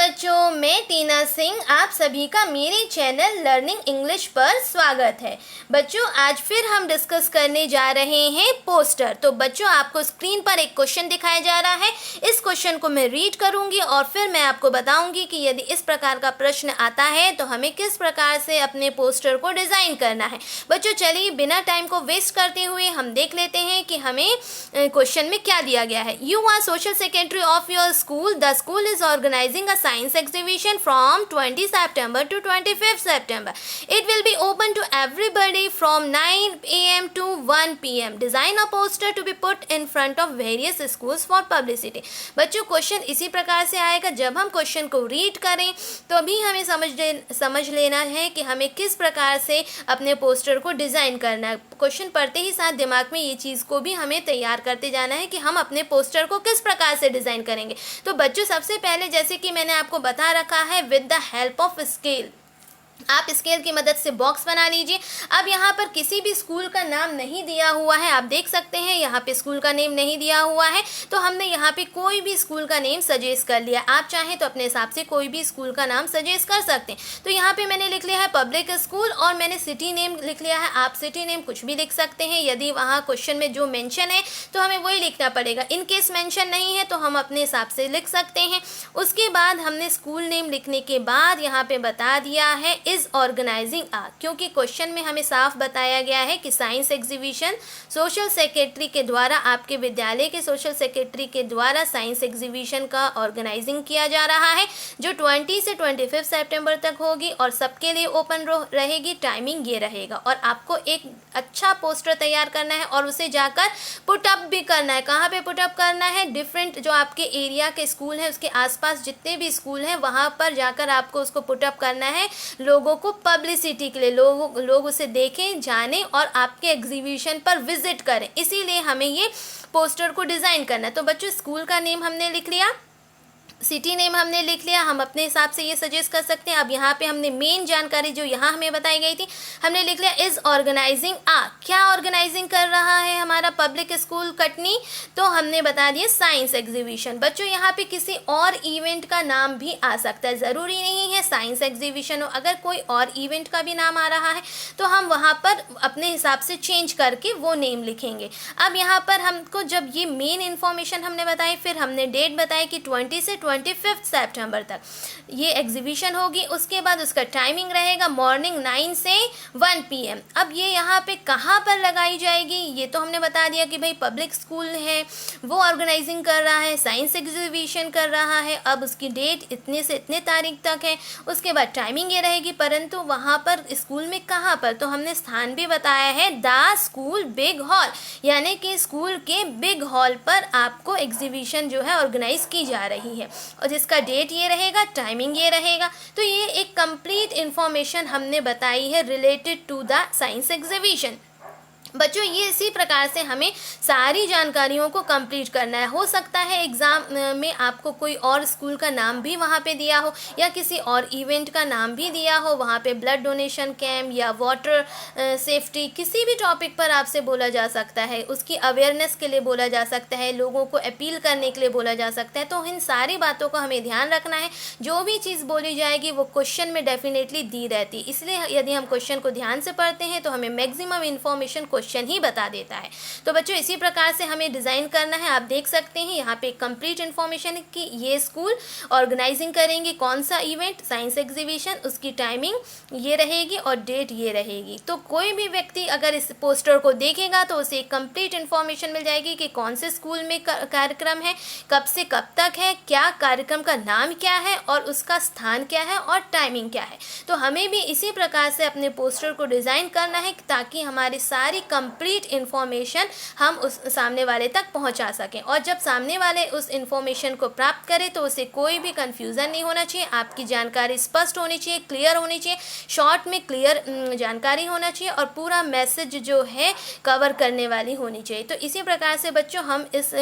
बच्चों, मैं टीना सिंह आप सभी का मेरे चैनल लर्निंग इंग्लिश पर स्वागत है। बच्चों, आज फिर हम डिस्कस करने जा रहे हैं पोस्टर। तो बच्चों, आपको स्क्रीन पर एक क्वेश्चन दिखाया जा रहा है। इस क्वेश्चन को मैं रीड करूंगी और फिर मैं आपको बताऊंगी कि यदि इस प्रकार का प्रश्न आता है तो हमें किस प्रकार से अपने पोस्टर को डिज़ाइन करना है। बच्चों, चलिए बिना टाइम को वेस्ट करते हुए हम देख लेते हैं कि हमें क्वेश्चन में क्या दिया गया है। You are social secretary of your school. The school is organising a science exhibition from 20 September to 25th September. It will be open to everybody from 9 a.m. to 1 p.m. Design a poster to be put in front of various schools for publicity. बच्चों, question इसी प्रकार से आएगा। जब हम question को read करें तो अभी हमें समझ लेना है कि हमें किस प्रकार से अपने पोस्टर को डिज़ाइन करना है। क्वेश्चन पढ़ते ही साथ दिमाग में ये चीज़ को भी हमें तैयार करते जाना है कि हम अपने पोस्टर को किस प्रकार से डिज़ाइन करेंगे। तो बच्चों, सबसे पहले जैसे कि मैंने आपको बता रखा है, with the help of scale आप स्केल की मदद से बॉक्स बना लीजिए। अब यहाँ पर किसी भी स्कूल का नाम नहीं दिया हुआ है, आप देख सकते हैं यहाँ पे स्कूल का नेम नहीं दिया हुआ है, तो हमने यहाँ पे कोई भी स्कूल का नेम सजेस्ट कर लिया। आप चाहें तो अपने हिसाब से कोई भी स्कूल का नाम सजेस्ट कर सकते हैं। तो यहाँ पे मैंने लिख लिया है पब्लिक स्कूल और मैंने सिटी नेम लिख लिया है। आप सिटी नेम कुछ भी लिख सकते हैं, यदि वहाँ क्वेश्चन में जो मेंशन है तो हमें वही लिखना पड़ेगा। इन केस मेंशन नहीं है तो हम अपने हिसाब से लिख सकते हैं। उसके बाद हमने स्कूल नेम लिखने के बाद यहाँ पे बता दिया है इज ऑर्गेनाइजिंग आ, क्योंकि क्वेश्चन में हमें साफ बताया गया है कि साइंस एग्जीबिशन सोशल सेक्रेटरी के द्वारा, आपके विद्यालय के सोशल सेक्रेटरी के द्वारा साइंस एग्जीबिशन का ऑर्गेनाइजिंग किया जा रहा है, जो 20 से 25 सितंबर तक होगी और सबके लिए ओपन रहेगी। टाइमिंग ये रहेगा और आपको एक अच्छा पोस्टर तैयार करना है और उसे जाकर पुटअप भी करना है। कहाँ पे पुटअप करना है? डिफरेंट जो आपके एरिया के स्कूल हैं, उसके आसपास जितने भी स्कूल हैं वहाँ पर जाकर आपको उसको पुटअप करना है, लोगों को पब्लिसिटी के लिए, लोग उसे देखें, जानें और आपके एग्जीबिशन पर विजिट करें। इसीलिए हमें ये पोस्टर को डिज़ाइन करना है। तो बच्चों, स्कूल का नेम हमने लिख लिया, सिटी नेम हमने लिख लिया, हम अपने हिसाब से ये सजेस्ट कर सकते हैं। अब यहाँ पे हमने मेन जानकारी जो यहाँ हमें बताई गई थी हमने लिख लिया इज ऑर्गेनाइजिंग आ। क्या ऑर्गेनाइजिंग कर रहा है हमारा पब्लिक स्कूल कटनी? तो हमने बता दिया साइंस एग्जीबिशन। बच्चों, यहाँ पे किसी और इवेंट का नाम भी आ सकता है, ज़रूरी नहीं है साइंस एग्जीबिशन हो। अगर कोई और इवेंट का भी नाम आ रहा है तो हम वहाँ पर अपने हिसाब से चेंज करके वो नेम लिखेंगे। अब यहाँ पर हमको जब ये मेन इन्फॉर्मेशन हमने बताई, फिर हमने डेट बताई कि 20 से 25 सितंबर तक ये एग्जीबिशन होगी। उसके बाद उसका टाइमिंग रहेगा मॉर्निंग 9 से 1 PM। अब ये यहाँ पे कहाँ पर लगाई जाएगी ये तो हमने बता दिया कि भाई पब्लिक स्कूल है, वो ऑर्गेनाइजिंग कर रहा है, साइंस एग्जीबिशन कर रहा है। अब उसकी डेट इतने से इतने तारीख तक है, उसके बाद टाइमिंग ये रहेगी। परंतु वहाँ पर स्कूल में कहाँ पर, तो हमने स्थान भी बताया है, द स्कूल बिग हॉल, यानी कि स्कूल के बिग हॉल पर आपको एग्जीबिशन जो है ऑर्गेनाइज की जा रही है और जिसका डेट ये रहेगा, टाइमिंग ये रहेगा। तो ये एक कंप्लीट इन्फॉर्मेशन हमने बताई है related to the science exhibition. बच्चों, ये इसी प्रकार से हमें सारी जानकारियों को कंप्लीट करना है। हो सकता है एग्ज़ाम में आपको कोई और स्कूल का नाम भी वहाँ पे दिया हो या किसी और इवेंट का नाम भी दिया हो, वहाँ पे ब्लड डोनेशन कैंप या वाटर सेफ्टी, किसी भी टॉपिक पर आपसे बोला जा सकता है, उसकी अवेयरनेस के लिए बोला जा सकता है, लोगों को अपील करने के लिए बोला जा सकता है। तो इन सारी बातों को हमें ध्यान रखना है। जो भी चीज़ बोली जाएगी वो क्वेश्चन में डेफिनेटली दी रहती है, इसलिए यदि हम क्वेश्चन को ध्यान से पढ़ते हैं तो हमें मैक्सिमम इन्फॉर्मेशन क्वेश्चन ही बता देता है। तो बच्चों, इसी प्रकार से हमें डिज़ाइन करना है। आप देख सकते हैं यहाँ पे कंप्लीट इन्फॉर्मेशन है कि ये स्कूल ऑर्गेनाइजिंग करेंगे कौन सा इवेंट, साइंस एग्जीबिशन, उसकी टाइमिंग ये रहेगी और डेट ये रहेगी। तो कोई भी व्यक्ति अगर इस पोस्टर को देखेगा तो उसे कंप्लीट इन्फॉर्मेशन मिल जाएगी कि कौन से स्कूल में कार्यक्रम है, कब से कब तक है, क्या कार्यक्रम का नाम क्या है और उसका स्थान क्या है और टाइमिंग क्या है। तो हमें भी इसी प्रकार से अपने पोस्टर को डिज़ाइन करना है ताकि हमारी सारी कंप्लीट इन्फॉर्मेशन हम उस सामने वाले तक पहुंचा सकें। और जब सामने वाले उस इन्फॉर्मेशन को प्राप्त करें तो उसे कोई भी कंफ्यूजन नहीं होना चाहिए, आपकी जानकारी स्पष्ट होनी चाहिए, क्लियर होनी चाहिए, शॉर्ट में क्लियर जानकारी होना चाहिए और पूरा मैसेज जो है कवर करने वाली होनी चाहिए। तो इसी प्रकार से बच्चों हम इस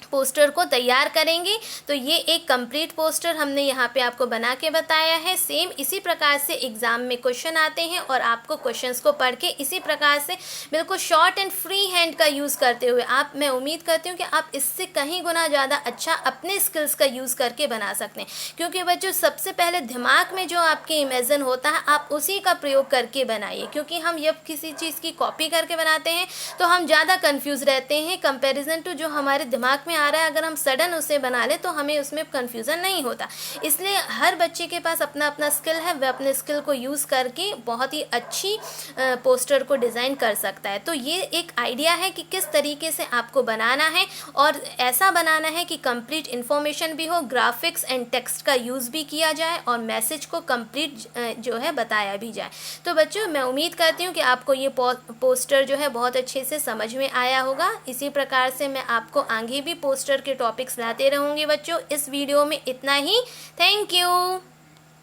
पोस्टर को तैयार करेंगे। तो ये एक कंप्लीट पोस्टर हमने यहाँ पे आपको बना के बताया है। सेम इसी प्रकार से एग्ज़ाम में क्वेश्चन आते हैं और आपको क्वेश्चंस को पढ़ के इसी प्रकार से बिल्कुल शॉर्ट एंड फ्री हैंड का यूज़ करते हुए मैं उम्मीद करती हूँ कि आप इससे कहीं गुना ज़्यादा अच्छा अपने स्किल्स का यूज़ करके बना सकते हैं। क्योंकि बच्चों सबसे पहले दिमाग में जो आपके इमेजिन होता है आप उसी का प्रयोग करके बनाइए, क्योंकि हम जब किसी चीज़ की कॉपी करके बनाते हैं तो हम ज़्यादा कन्फ्यूज़ रहते हैं कंपेरिजन टू जो हमारे दिमाग में आ रहा है। अगर हम सडन उसे बना ले तो हमें उसमें कन्फ्यूज़न नहीं होता। इसलिए हर बच्चे के पास अपना अपना स्किल है, वह अपने स्किल को यूज़ करके बहुत ही अच्छी पोस्टर को डिज़ाइन कर सकता है। तो ये एक आइडिया है कि किस तरीके से आपको बनाना है और ऐसा बनाना है कि कंप्लीट इन्फॉर्मेशन भी हो, ग्राफिक्स एंड टेक्स्ट का यूज़ भी किया जाए और मैसेज को कंप्लीट जो है बताया भी जाए। तो बच्चों मैं उम्मीद करती हूँ कि आपको ये पोस्टर जो है बहुत अच्छे से समझ में आया होगा। इसी प्रकार से मैं आपको आगे भी पोस्टर के टॉपिक्स लाते रहूँगी बच्चों। इस वीडियो में इतना ही। Thank you.